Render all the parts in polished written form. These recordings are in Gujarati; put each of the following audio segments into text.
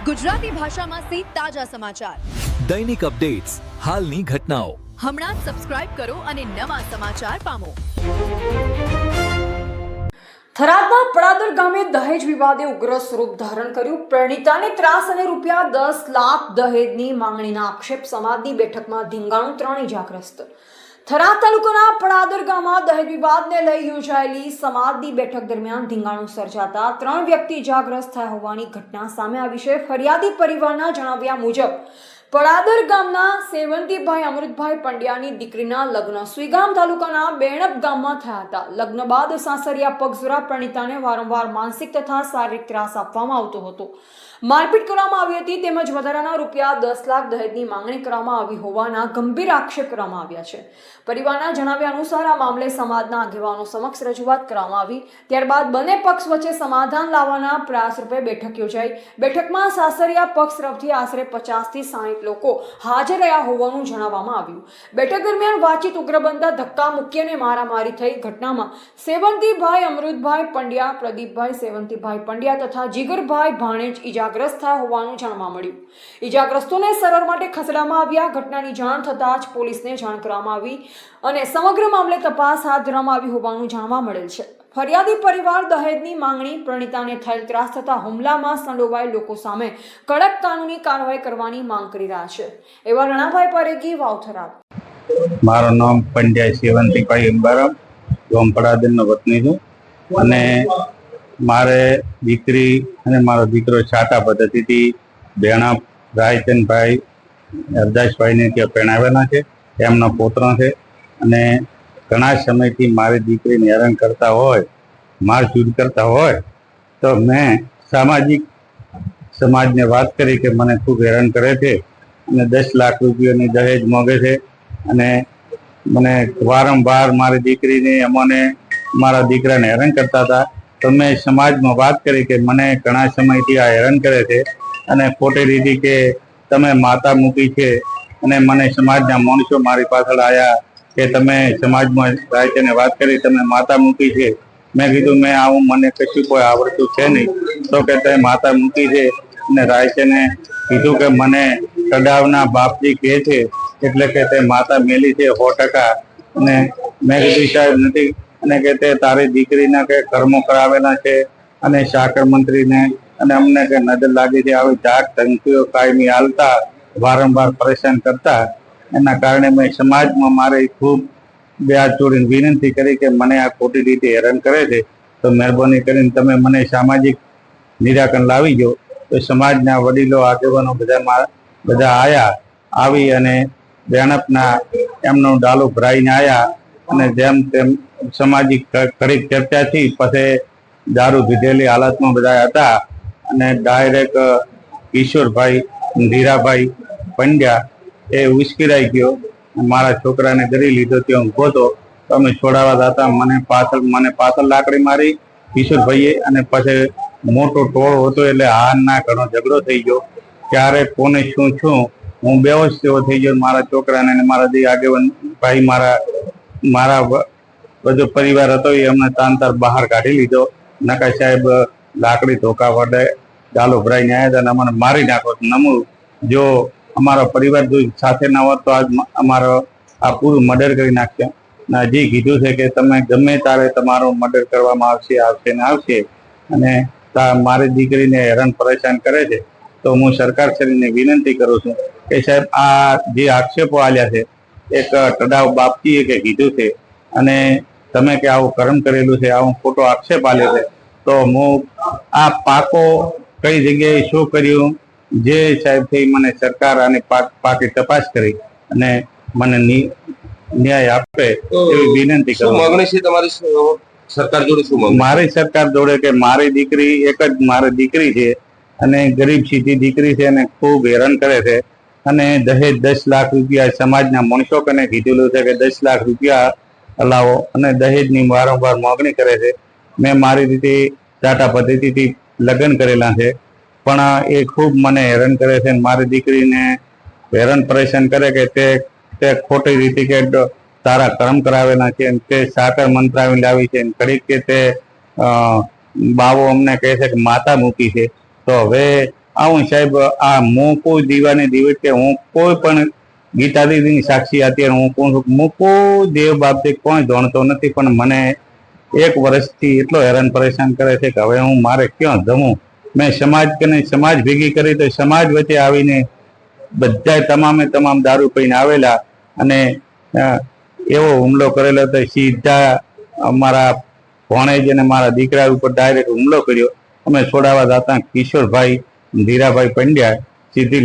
ગુજરાતી ભાષામાં સે તાજા સમાચાર, દૈનિક અપડેટ્સ, હાલની ઘટનાઓ. હમણાં જ સબસ્ક્રાઇબ કરો અને નવા સમાચાર પામો. થરાદના પડાદર ગામે દહેજ વિવાદે ઉગ્ર સ્વરૂપ ધારણ કર્યું. પરિણીતાને ત્રાસ અને રૂપિયા 10 લાખ દહેજની માંગણીના આક્ષેપ. સમાજની બેઠકમાં ધીંગાણું, 3 ઇજાગ્રસ્ત. થરાદ તાલુકાના પડાદર ગામમાં દહેજ વિવાદને લઈ યોજાયેલી સમાજની બેઠક દરમિયાન ધીંગાણું સર્જાતા 3 વ્યક્તિ ઇજાગ્રસ્ત થયા હોવાની ઘટના સામે આવી છે. ફરિયાદી પરિવારના જણાવ્યા મુજબ પડાદર ગામના સેવંતીભાઈ અમૃતભાઈ પંડ્યાની દીકરીના લગ્ન સુઈગામ તાલુકાના બેણપ ગામમાં થયા હતા. લગ્ન બાદ સાસરિયા પગઝરા પરિણીતાને વારંવાર માનસિક તથા શારીરિક ત્રાસ આપવામાં આવતો હતો. મારપીટ કરવામાં આવી હતી તેમજ વધારાના રૂપિયા 10 લાખ દહેજની માંગણી કરવામાં આવી હોવાના ગંભીર આક્ષેપ કરવામાં આવ્યા છે. પરિવારના જણાવ્યા અનુસાર આ મામલે સમાજના આગેવાનો સમક્ષ રજૂઆત કરવામાં આવી. ત્યારબાદ બંને પક્ષ વચ્ચે સમાધાન લાવવાના પ્રયાસ રૂપે બેઠક યોજાઈ. બેઠકમાં સાસરિયા પક્ષ તરફથી આશરે 50 થી 60 લોકો હાજર રહ્યા હોવાનું જણાવવામાં આવ્યું. બેઠક દરમિયાન વાતચીત ઉગ્ર બનતા ધક્કા મુક્કી અને મારામારી થઈ. ઘટનામાં સેવંતીભાઈ અમૃતભાઈ પંડ્યા, પ્રદીપભાઈ સેવંતીભાઈ પંડ્યા તથા જીગરભાઈ ભાણેજ ઇજાગ્રસ્ત થયા હોવાનું જાણવા મળ્યું. ઇજાગ્રસ્તોને સારવાર માટે ખસેડવામાં આવ્યા. ઘટનાની જાણ થતાં જ પોલીસને જાણ કરવામાં આવી અને સમગ્ર મામલે તપાસ હાથ ધરવામાં આવી હોવાનું જાણવા મળેલ છે. ફરિયાદી પરિવાર દહેજની માંગણી, પરિણીતાને થયેલ ત્રાસ તથા હુમલામાં સંડોવાયેલ લોકો સામે કડક કાનૂની કાર્યવાહી કરવાની માંગ કરી રહ્યા છે. એવા રણાભાઈ પરેગી, વાવથરા. મારું નામ પંડ્યા સેવંતીભાઈ અંબારામ, ગામ પડાદરનો વતની છું અને મારે દીકરી અને મારો દીકરો છાટા પદ્ધતિથી બેણા રાયચંદભાઈ હરદાસભાઈને ત્યાં પરણાવેલા છે. એમનો પુત્ર છે અને ઘણા સમયથી મારી દીકરીને હેરાન કરતા હોય, મારઝૂડ કરતા હોય તો મેં સમાજને વાત કરી કે મને ખૂબ હેરાન કરે છે અને 10 લાખ રૂપિયાની દહેજ માંગે છે અને મને વારંવાર મારી દીકરીને અમને મારા દીકરાને હેરાન કરતા હતા. તો મેં સમાજમાં વાત કરી કે મને ઘણા સમયથી આ હેરાન કરે છે અને ખોટી રીતે કે તમે માતા મૂકી છે અને મને સમાજના માણસો મારી પાછળ આવ્યા કે તમે સમાજમાં રાયચને વાત કરી તમે માતા મૂકી છે. મેં કીધું મેં આવું મને કશું કોઈ આવડતું છે નહીં. તો કે તે માતા મૂકી છે અને રાયચને કીધું કે મને કડાવના બાપજી કહે છે એટલે કે તે માતા મેલી છે 100%. અને મેં કીધું સાહેબ નથી અને કે તે તારી દીકરીના કે કર્મો કરાવેલા છે અને સાકર મંત્રીને અને અમને કે નજર લાગી છે. આવી ધાક ધમકીઓ કાયમી હાલતા વારંવાર પરેશાન કરતા. એના કારણે મેં સમાજમાં મારે ખૂબ બે હાથ જોડીને વિનંતી કરી કે મને આ ખોટી રીતે હેરાન કરે છે તો મહેરબાની કરીને તમે મને સામાજિક નિરાકરણ લાવી દો. તો સમાજના વડીલો આગેવાનો બધા આવી અને બેણપના એમનો ડાલો ભરાઈને આવ્યા અને જેમ તેમ સામાજિક ઘડીક ચર્ચાથી પછી દારૂ પીધેલી હાલતમાં બધા હતા અને ડાયરેક્ટ કિશોરભાઈ ધીરાભાઈ પંડ્યા એ ઉશ્કેરાઈ ગયો. મારા છોકરાને ગરી લીધો, ત્યાં ઊભો હતો તો અમે છોડાવવા હતા. મને પાછળ લાકડી મારી કિશોરભાઈએ અને પછી મોટો ટોળો હતો એટલે હારના ઘણો ઝઘડો થઈ ગયો. ત્યારે કોને શું હું બેહોશ જેવો થઈ ગયો. મારા છોકરાને અને મારા જે આગેવાન ભાઈ મારા બધો પરિવાર હતો એ અમને તાંતર બહાર કાઢી લીધો. નકા સાહેબ લાકડી ધોકા વડે ડાલો ભરાઈને આવ્યા હતા અને અમને મારી નાખો. નમું જો અમારો પરિવાર જો સાથે ના હોત તો આજ અમારો આ પૂરું મર્ડર કરી નાખ્યા. હજી કીધું છે કે તમે ગમે ત્યારે તમારું મર્ડર કરવામાં આવશે ને આવશે અને મારી દીકરીને હેરાન પરેશાન કરે છે. તો હું સરકારશ્રીને વિનંતી કરું છું કે સાહેબ આ જે આક્ષેપો આલ્યા છે એક ટડાવ બાપજીએ કે કીધું છે અને તમે કે આવું કર્મ કરેલું છે, આવું ખોટો આક્ષેપ આલ્યો છે. તો હું આ પાકો કઈ જગ્યાએ શું કર્યું જે સાહેબથી મને સરકાર આની પાકી તપાસ કરી અને મને ન્યાય આપે એવી વિનંતી કરું. માંગણી છે તમારી સરકાર જોડે? શું મારી સરકાર જોડે કે મારી દીકરી એક જ મારી દીકરી છે અને ગરીબ સીધી દીકરી છે અને ખૂબ હેરાન કરે છે અને દહેજ 10 લાખ રૂપિયા સમાજના માણસો કને કીધેલું છે કે 10 લાખ રૂપિયા હલાવો અને દહેજની વારંવાર માગણી કરે છે. મેં મારી રીતે ટાટા પદ્ધતિથી લગ્ન કરેલા છે પણ એ ખૂબ મને હેરાન કરે છે. મારી દીકરીને હેરાન પરેશાન કરે કે તે ખોટી રીતે કે તારા કર્મ કરાવેલા છે તે સાકર મંત્રાવી લાવી છે. ઘડીક કે તે બાવો અમને કહે છે કે માતા મૂકી છે. તો હવે આવું સાહેબ આ હું કોઈ દીવાની દીવટ કે હું કોઈ પણ ગીતા દીદીની સાક્ષી અત્યારે હું કહું છું હું કોઈ દેવ બાબતે કોઈ જાણતો નથી, પણ મને 1 વર્ષથી એટલો હેરાન પરેશાન કરે છે કે હવે હું મારે ક્યાં જવું. મેં સમાજ ભેગી કરી તો સમાજ વચ્ચે આવીને બધા તમામ દારૂ પીને આવેલા અને એવો હુમલો કરેલો તો સીધા અમારા ભોણેજ અને મારા દીકરા ઉપર ડાયરેક્ટ હુમલો કર્યો. અમે છોડાવવા જતા કિશોરભાઈ ધીરાભાઈ પંડ્યા સીધી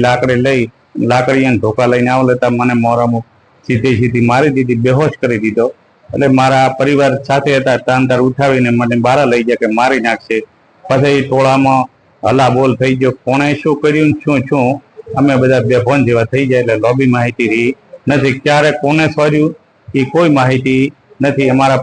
લાકડીને ધોકા લઈને આવ લેતા મને મોરામાં સીધી મારી દીધી, બેહોશ કરી દીધો. એટલે મારા પરિવાર સાથે હતા, તાંતાર ઉઠાવીને મને બહાર લઈ ગયા કે મારી નાખશે. પછી ટોળામાં હલા બોલ થઈ ગયો, કોણે શું કર્યું શું અમે બધા બેફોન જેવા થઈ જાય. એટલે લોબી માહિતી નથી, ક્યારે કોને સોર્યું એ કોઈ માહિતી નથી. અમારા